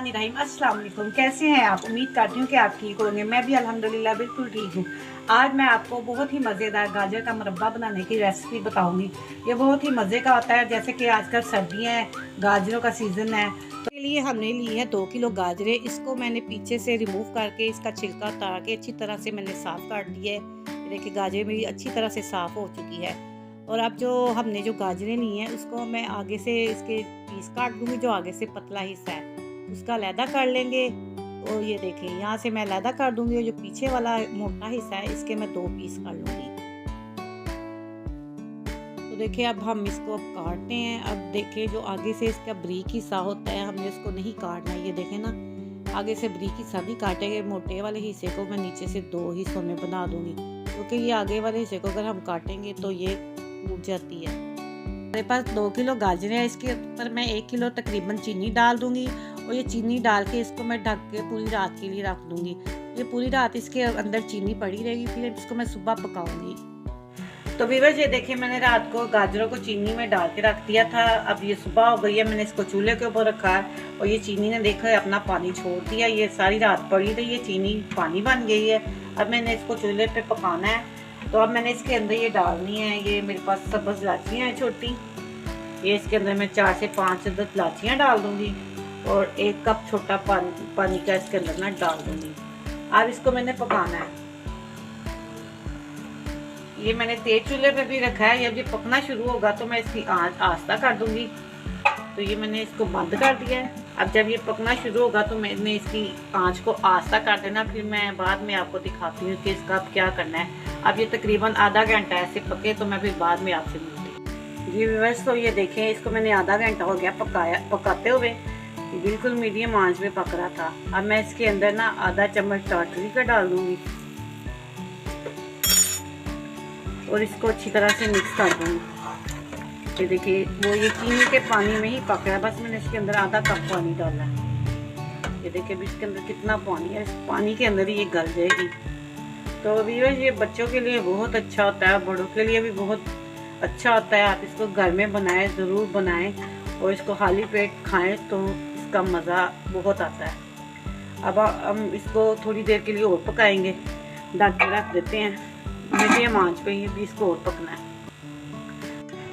बिस्मिल्लाहिर्रहमानिर्रहीम। अस्सलाम वालेकुम। कैसे हैं आप? उम्मीद करती हूँ कि आप ठीक होंगे। मैं भी अल्हम्दुलिल्लाह बिल्कुल ठीक हूँ। आज मैं आपको बहुत ही मज़ेदार गाजर का मुरब्बा बनाने की रेसिपी बताऊंगी। ये बहुत ही मज़े का होता है। जैसे कि आजकल सर्दियाँ हैं, गाजरों का सीज़न है, तो इसके लिए हमने ली है 2 किलो गाजरें। इसको मैंने पीछे से रिमूव करके इसका छिलका उतार के अच्छी तरह से मैंने साफ़ कर दिया है। देखिए गाजर मेरी अच्छी तरह से साफ़ हो चुकी है। और अब जो हमने जो गाजरें ली हैं उसको मैं आगे से इसके पीस काट दूँगी। जो आगे से पतला हिस्सा है उसका अलहदा कर लेंगे। और ये देखें यहाँ से मैं अलहदा कर दूँगी और जो पीछे वाला मोटा हिस्सा है इसके मैं 2 पीस कर लूँगी। तो देखिए अब हम इसको अब काटते हैं। अब देखें जो आगे से इसका ब्रीक हिस्सा होता है हमने उसको नहीं काटना है। ये देखें ना, आगे से ब्रीक हिस्सा भी काटेंगे। मोटे वाले हिस्से को मैं नीचे से 2 हिस्सों में बना दूँगी, क्योंकि ये आगे वाले हिस्से को अगर हम काटेंगे तो ये टूट जाती है। मेरे पास 2 किलो गाजरें हैं। इसके ऊपर मैं 1 किलो तकरीबन चीनी डाल दूंगी और ये चीनी डाल के इसको मैं ढक के पूरी रात के लिए रख दूंगी। ये पूरी रात इसके अंदर चीनी पड़ी रहेगी, फिर इसको मैं सुबह पकाऊंगी। तो व्यूअर्स ये देखिए मैंने रात को गाजरों को चीनी में डाल के रख दिया था। अब ये सुबह हो गई है, मैंने इसको चूल्हे के ऊपर रखा है और ये चीनी ने देखो अपना पानी छोड़ दिया। ये सारी रात पड़ी रही है, चीनी पानी बन गई है। अब मैंने इसको चूल्हे पे पकाना है। तो अब मैंने इसके अंदर ये डालनी है। ये मेरे पास सब्ज़ इलाचियाँ हैं छोटी, ये इसके अंदर मैं 4 से 5 अदद इलाचियाँ डाल दूँगी और 1 कप छोटा पानी का इसके अंदर ना डाल दूँगी। अब इसको मैंने पकाना है। ये मैंने तेज चूल्हे पे भी रखा है। जब ये पकना शुरू होगा तो मैं इसकी आंच आस्ता कर दूँगी। तो ये मैंने इसको बंद कर दिया है। अब जब ये पकना शुरू होगा तो मैंने इसकी आंच को आस्ता कर देना। फिर मैं बाद में आपको दिखाती हूँ कि इसका अब क्या करना है। अब ये तकरीबन आधा घंटा ऐसे पके तो मैं फिर बाद में आपसे मिलती हूँ। जी व्यूअर्स तो ये देखें इसको मैंने आधा घंटा हो गया पकाते हुए। बिल्कुल मीडियम आंच में पक रहा था। अब मैं इसके अंदर ना आधा चम्मच टाटरी का डाल दूँगी और इसको अच्छी तरह से मिक्स कर दूँगी। ये देखिए वो ये चीनी के पानी में ही पक रहा है। बस मैंने इसके अंदर आधा कप पानी डाला है। ये देखिए अभी इसके अंदर कितना पानी है, इस पानी के अंदर ही ये गल जाएगी। तो व्यूअर्स ये बच्चों के लिए बहुत अच्छा होता है, बड़ों के लिए भी बहुत अच्छा होता है। आप इसको घर में बनाएं, ज़रूर बनाएं और इसको खाली पेट खाएं तो इसका मज़ा बहुत आता है। अब हम इसको थोड़ी देर के लिए और पकाएंगे, ढक के रख देते हैं मीडियम आंच पे। ये भी इसको और पकना है।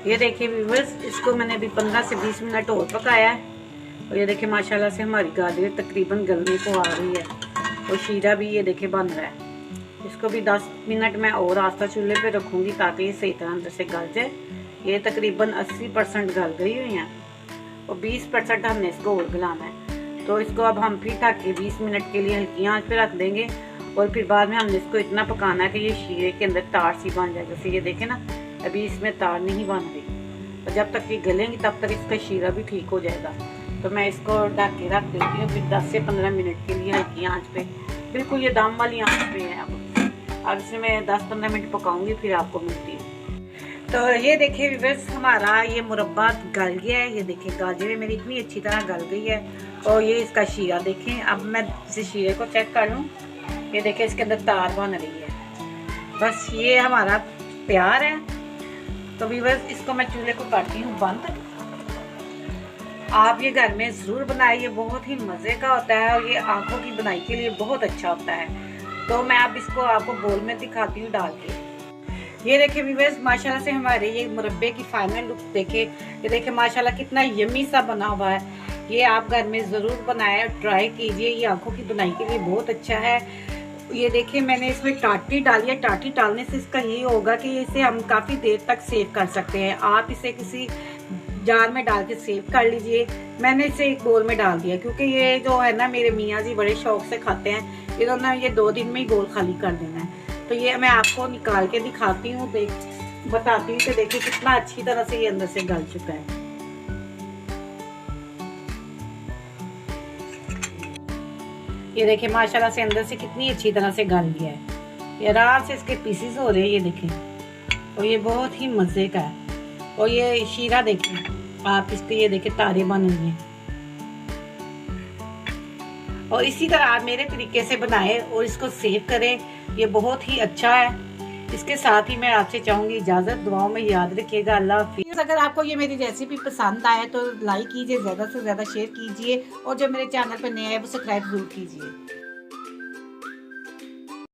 ये देखिए व्यूअर्स इसको मैंने अभी 15 से 20 मिनट और पकाया है और ये देखिए माशाल्लाह से हमारी गाजर तकरीबन गलने को आ रही है और शीरा भी ये देखिए बन रहा है। इसको भी 10 मिनट मैं और आस्था चूल्हे पे रखूँगी ताकि ये सही तरह अंदर से गल जाए। ये तकरीबन 80% गल गई हुई हैं और 20% हमने इसको और गलाना है। तो इसको अब हम फिर ढक के 20 मिनट के लिए हल्की आंच पे रख देंगे और फिर बाद में हमने इसको इतना पकाना है कि ये शीरे के अंदर तार सी बन जाए। जैसे ये देखें ना अभी इसमें तार नहीं बन रही, तो जब तक ये गलेंगी तब तक इसका शीरा भी ठीक हो जाएगा। तो मैं इसको ढक के रख देती हूँ फिर 10 से 15 मिनट के लिए हल्की आंच पे। बिल्कुल ये दम वाली आंच पे है। अब इसमें मैं 10-15 मिनट पकाऊंगी फिर आपको मिलती हूँ। तो ये देखिए व्यूअर्स हमारा ये मुरब्बा गल गया है। ये देखिए गाजरें मेरी इतनी अच्छी तरह गल गई है और ये इसका शीरा देखें। अब मैं इसे शीरे को चेक कर लूँ। ये देखिए इसके अंदर तार बन रही है। बस ये हमारा तैयार है। तो व्यूअर्स इसको मैं चूल्हे को करती हूँ बंद। आप ये घर में ज़रूर बनाइए, बहुत ही मज़े का होता है और ये आंखों की बनाई के लिए बहुत अच्छा होता है। तो मैं अब इसको आपको बोल में दिखाती हूँ डाल के। ये देखिए व्यूअर्स माशाल्लाह से हमारे ये मुरब्बे की फाइनल लुक देखे। ये देखिए माशाल्लाह कितना यम्मी सा बना हुआ है। ये आप घर में ज़रूर बनाएं, ट्राई कीजिए। ये आंखों की बनाई के लिए बहुत अच्छा है। ये देखिए मैंने इसमें टाटी डाली है। टाटी डालने से इसका ये होगा कि इसे हम काफ़ी देर तक सेव कर सकते हैं। आप इसे किसी जार में डाल के सेव कर लीजिए। मैंने इसे एक बोल में डाल दिया क्योंकि ये जो है ना मेरे मियाँ जी बड़े शौक से खाते हैं। इन्होंने ये 2 दिन में ही बोल खाली कर देना है। तो ये मैं आपको निकाल के दिखाती हूँ, बताती हूँ कि देखिए कितना अच्छी तरह से ये अंदर से गल चुका है। ये देखिए माशाल्लाह से अंदर से कितनी अच्छी तरह से गल गया है। ये आराम से इसके पीसेस हो रहे हैं। ये देखें और ये बहुत ही मज़े का है। और ये शीरा देखें आप इसके, ये देखें तारे बन रही हैं। और इसी तरह आप मेरे तरीके से बनाएं और इसको सेव करें। ये बहुत ही अच्छा है। इसके साथ ही मैं आपसे चाहूँगी इजाज़त। दुआओं में याद रखिएगा। अल्लाह हाफिज़। अगर आपको ये मेरी रेसिपी पसंद आए तो लाइक कीजिए, ज़्यादा से ज़्यादा शेयर कीजिए और जो मेरे चैनल पर नए हैं वो सब्सक्राइब ज़रूर कीजिए।